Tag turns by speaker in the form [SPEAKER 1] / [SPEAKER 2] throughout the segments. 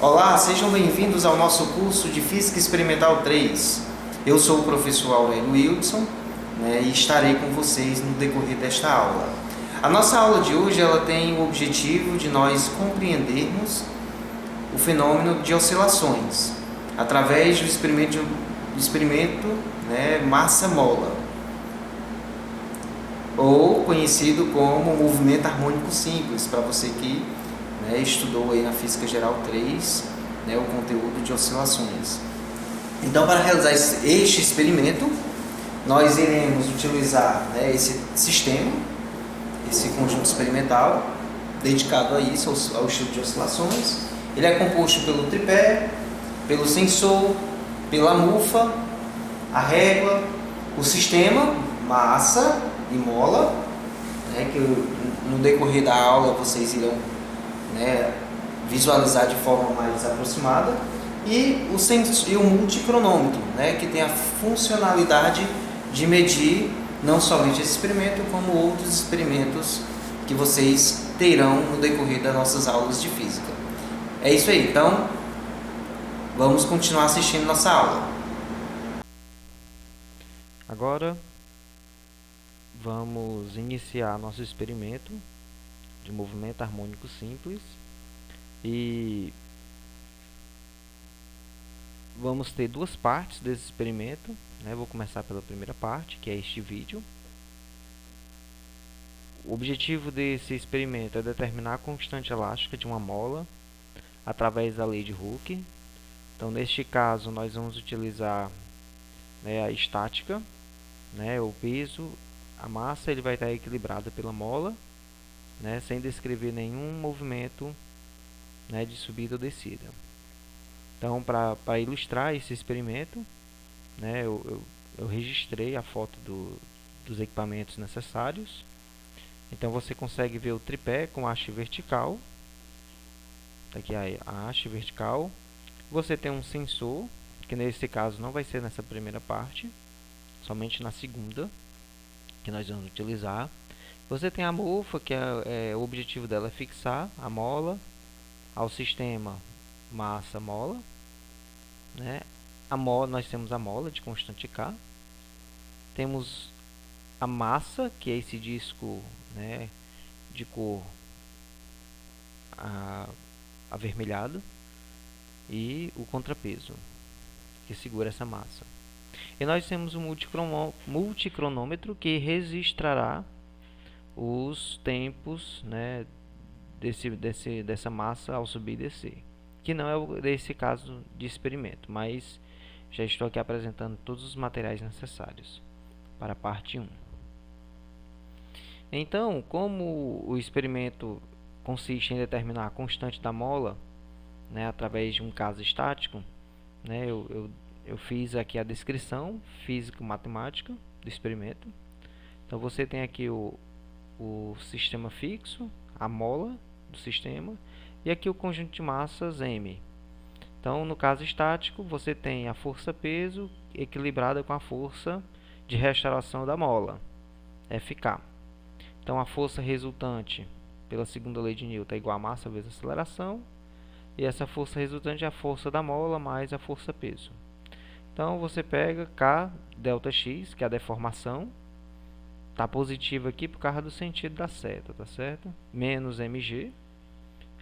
[SPEAKER 1] Olá, sejam bem-vindos ao nosso curso de Física Experimental 3. Eu sou o professor Aurélio Wilson, e estarei com vocês no decorrer desta aula. A nossa aula de hoje ela tem o objetivo de nós compreendermos o fenômeno de oscilações através do experimento massa-mola, ou conhecido como movimento harmônico simples, para você que estudou aí na Física Geral 3, o conteúdo de oscilações. Então, para realizar este experimento, nós iremos utilizar esse sistema, esse conjunto experimental dedicado a isso, ao estudo de oscilações. Ele é composto pelo tripé, pelo sensor, pela mufa, a régua, o sistema, massa e mola, que no decorrer da aula vocês irão visualizar de forma mais aproximada, e o multicronômetro, que tem a funcionalidade de medir não somente esse experimento, como outros experimentos que vocês terão no decorrer das nossas aulas de física. É isso aí, então vamos continuar assistindo nossa aula.
[SPEAKER 2] Agora vamos iniciar nosso experimento de movimento harmônico simples e vamos ter duas partes desse experimento. Vou começar pela primeira parte, que é este vídeo. O objetivo desse experimento é determinar a constante elástica de uma mola através da lei de Hooke. Então, neste caso, nós vamos utilizar a estática, o peso, a massa ele vai estar equilibrado pela mola, sem descrever nenhum movimento de subida ou descida. Então, para ilustrar esse experimento, eu registrei a foto dos equipamentos necessários. Então, você consegue ver o tripé com haste vertical. Aqui a haste vertical. Você tem um sensor, que nesse caso não vai ser nessa primeira parte, somente na segunda, que nós vamos utilizar. Você tem a mufa, que o objetivo dela é fixar a mola ao sistema massa-mola. Nós temos a mola de constante K. Temos a massa, que é esse disco de cor avermelhado, e o contrapeso, que segura essa massa. E nós temos um multicronômetro que registrará os tempos dessa massa ao subir e descer, que não é desse caso de experimento, mas já estou aqui apresentando todos os materiais necessários para a parte 1. Então, como o experimento consiste em determinar a constante da mola através de um caso estático, eu fiz aqui a descrição físico-matemática do experimento. Então, você tem aqui o sistema fixo, a mola do sistema, e aqui o conjunto de massas M. Então, no caso estático, você tem a força-peso equilibrada com a força de restauração da mola, Fk. Então, a força resultante pela segunda lei de Newton é igual a massa vezes a aceleração, e essa força resultante é a força da mola mais a força-peso. Então, você pega K delta x, que é a deformação, está positivo aqui por causa do sentido da seta, tá certo? Menos mg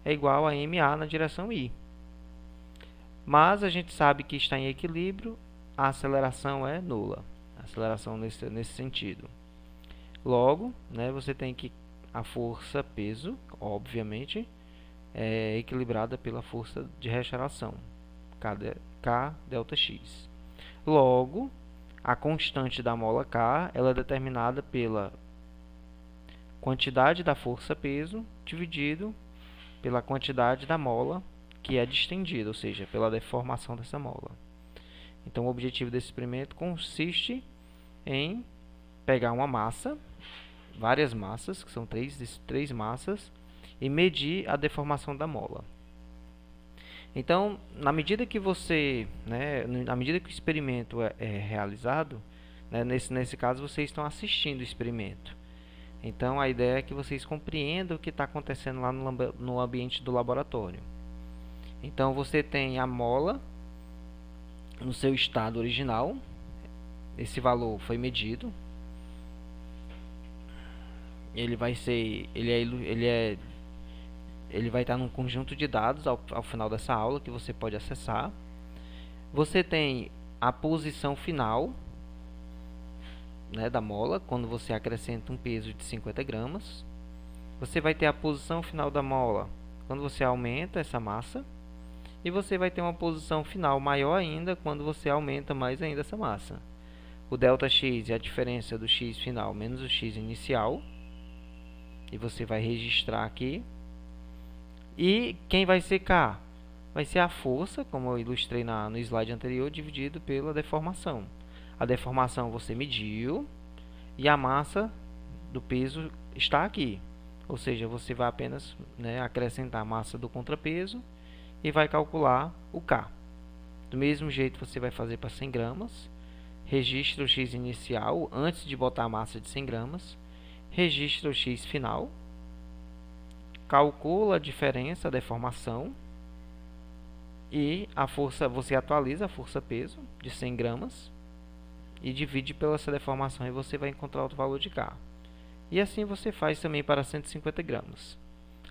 [SPEAKER 2] é igual a ma na direção i. Mas a gente sabe que está em equilíbrio, a aceleração é nula. A aceleração nesse sentido. Logo, você tem que a força-peso, obviamente, é equilibrada pela força de restauração, K delta x. Logo, a constante da mola K ela é determinada pela quantidade da força-peso dividido pela quantidade da mola que é distendida, ou seja, pela deformação dessa mola. Então, o objetivo desse experimento consiste em pegar uma massa, várias massas, que são três massas, e medir a deformação da mola. Então, na medida que o experimento é realizado, nesse caso vocês estão assistindo o experimento. Então, a ideia é que vocês compreendam o que está acontecendo lá no ambiente do laboratório. Então você tem a mola no seu estado original. Esse valor foi medido. Ele vai ser, ele vai estar num conjunto de dados ao final dessa aula que você pode acessar. Você tem a posição final, né, da mola quando você acrescenta um peso de 50 gramas. Você vai ter a posição final da mola quando você aumenta essa massa. E você vai ter uma posição final maior ainda quando você aumenta mais ainda essa massa. O ΔX é a diferença do x final menos o x inicial. E você vai registrar aqui. E quem vai ser K? Vai ser a força, como eu ilustrei no slide anterior, dividido pela deformação. A deformação você mediu e a massa do peso está aqui. Ou seja, você vai apenas, né, acrescentar a massa do contrapeso e vai calcular o K. Do mesmo jeito você vai fazer para 100 gramas. Registra o X inicial antes de botar a massa de 100 gramas. Registra o X final. Calcula a diferença, a deformação. E a força, você atualiza a força-peso de 100 gramas. E divide pela essa deformação e você vai encontrar o valor de K. E assim você faz também para 150 gramas.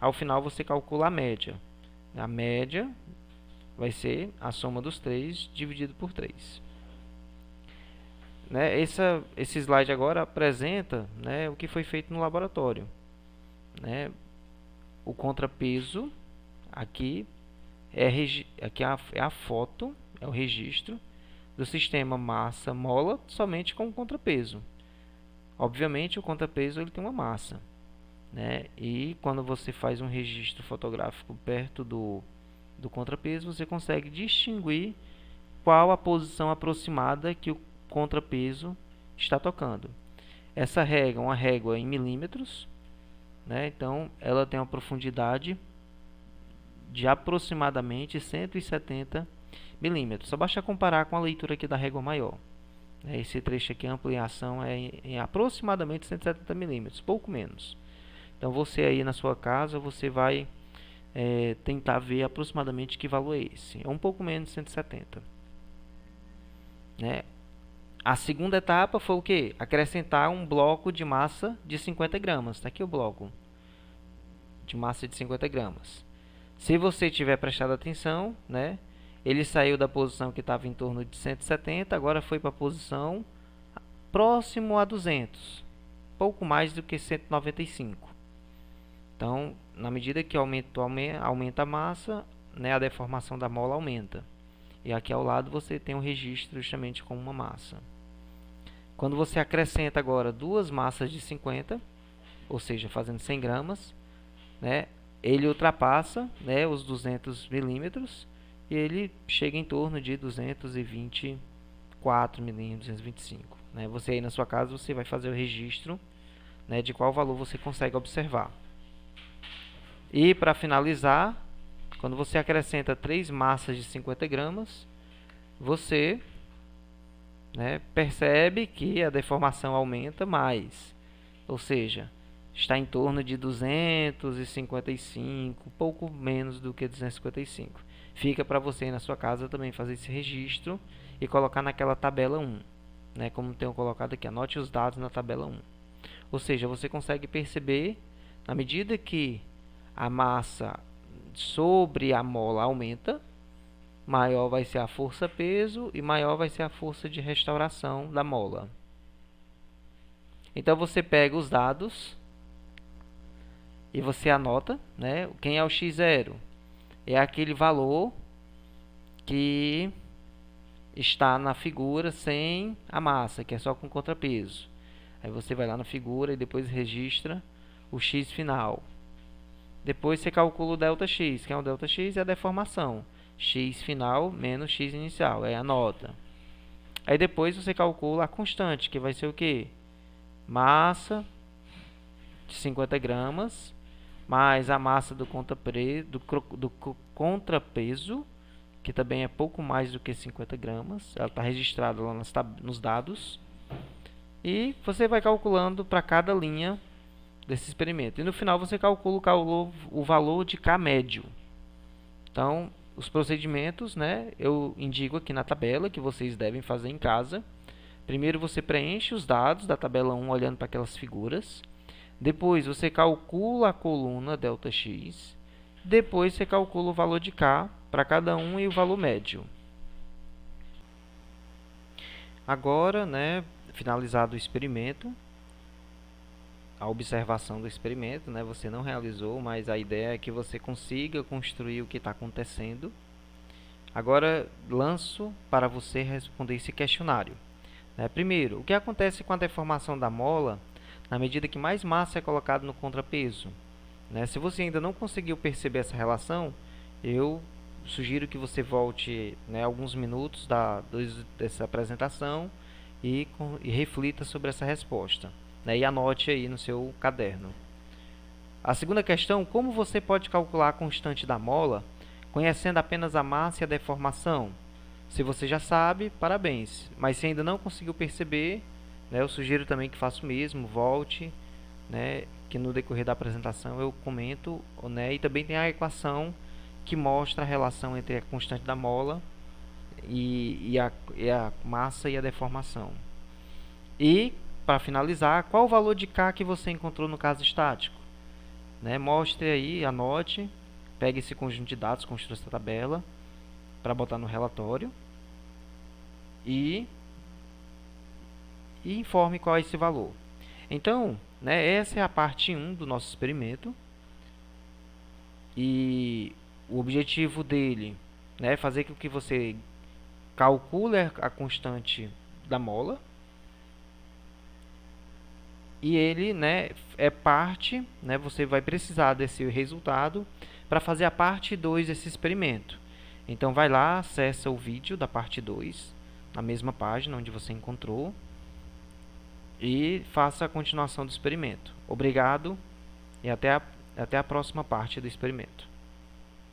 [SPEAKER 2] Ao final você calcula a média. A média vai ser a soma dos três dividido por 3. Né? Esse slide agora apresenta, né, o que foi feito no laboratório. Né? O contrapeso, aqui é a foto, é o registro do sistema massa-mola somente com o contrapeso. Obviamente o contrapeso ele tem uma massa. Né? E quando você faz um registro fotográfico perto do contrapeso, você consegue distinguir qual a posição aproximada que o contrapeso está tocando. Essa régua é uma régua em milímetros, né? Então ela tem uma profundidade de aproximadamente 170 milímetros. Só basta comparar com a leitura aqui da régua maior. Esse trecho aqui, a ampliação é em aproximadamente 170 milímetros, pouco menos. Então você aí na sua casa, você vai tentar ver aproximadamente que valor é esse. É um pouco menos de 170. Né? A segunda etapa foi o que? Acrescentar um bloco de massa de 50 gramas. Está aqui o bloco de massa de 50 gramas. Se você tiver prestado atenção, né, ele saiu da posição que estava em torno de 170, agora foi para a posição próximo a 200. Pouco mais do que 195. Então, na medida que aumenta a massa, né, a deformação da mola aumenta. E aqui ao lado você tem um registro justamente com uma massa. Quando você acrescenta agora duas massas de 50, ou seja, fazendo 100 gramas, né, ele ultrapassa, né, os 200 milímetros e ele chega em torno de 224 milímetros, 225. Né? Você aí na sua casa você vai fazer o registro, né, de qual valor você consegue observar. E para finalizar, quando você acrescenta 3 massas de 50 gramas, você, né, percebe que a deformação aumenta mais. Ou seja, está em torno de 255, pouco menos do que 255. Fica para você aí na sua casa também fazer esse registro e colocar naquela tabela 1. Né, como tenho colocado aqui, anote os dados na tabela 1. Ou seja, você consegue perceber, na medida que a massa sobre a mola aumenta, maior vai ser a força-peso e maior vai ser a força de restauração da mola. Então você pega os dados e você anota, né? Quem é o x0? É aquele valor que está na figura sem a massa, que é só com contrapeso. Aí você vai lá na figura e depois registra o x final. Depois você calcula o ΔX, que é o ΔX é a deformação. X final menos X inicial, é a nota. Aí depois você calcula a constante, que vai ser o quê? Massa de 50 gramas, mais a massa do contrapeso, que também é pouco mais do que 50 gramas. Ela está registrada lá nos dados. E você vai calculando para cada linha desse experimento. E no final você calcula o valor de K médio. Então, os procedimentos, né, eu indico aqui na tabela que vocês devem fazer em casa. Primeiro você preenche os dados da tabela 1 olhando para aquelas figuras. Depois você calcula a coluna ΔX. Depois você calcula o valor de K para cada um e o valor médio. Agora, né, finalizado o experimento, a observação do experimento, né, você não realizou, mas a ideia é que você consiga construir o que está acontecendo. Agora, lanço para você responder esse questionário. Primeiro, o que acontece com a deformação da mola na medida que mais massa é colocada no contrapeso? Se você ainda não conseguiu perceber essa relação, eu sugiro que você volte alguns minutos dessa apresentação e reflita sobre essa resposta. E anote aí no seu caderno. A segunda questão, como você pode calcular a constante da mola conhecendo apenas a massa e a deformação? Se você já sabe, parabéns. Mas se ainda não conseguiu perceber, eu sugiro também que faça o mesmo, volte, que no decorrer da apresentação eu comento, e também tem a equação que mostra a relação entre a constante da mola e a massa e a deformação. E, para finalizar, qual o valor de K que você encontrou no caso estático? Mostre aí, anote, pegue esse conjunto de dados, construa essa tabela para botar no relatório e informe qual é esse valor. Então, essa é a parte 1 do nosso experimento e o objetivo dele é fazer com que você calcule a constante da mola e ele é parte, você vai precisar desse resultado para fazer a parte 2 desse experimento. Então vai lá, acessa o vídeo da parte 2, na mesma página onde você encontrou, e faça a continuação do experimento. Obrigado e até a próxima parte do experimento.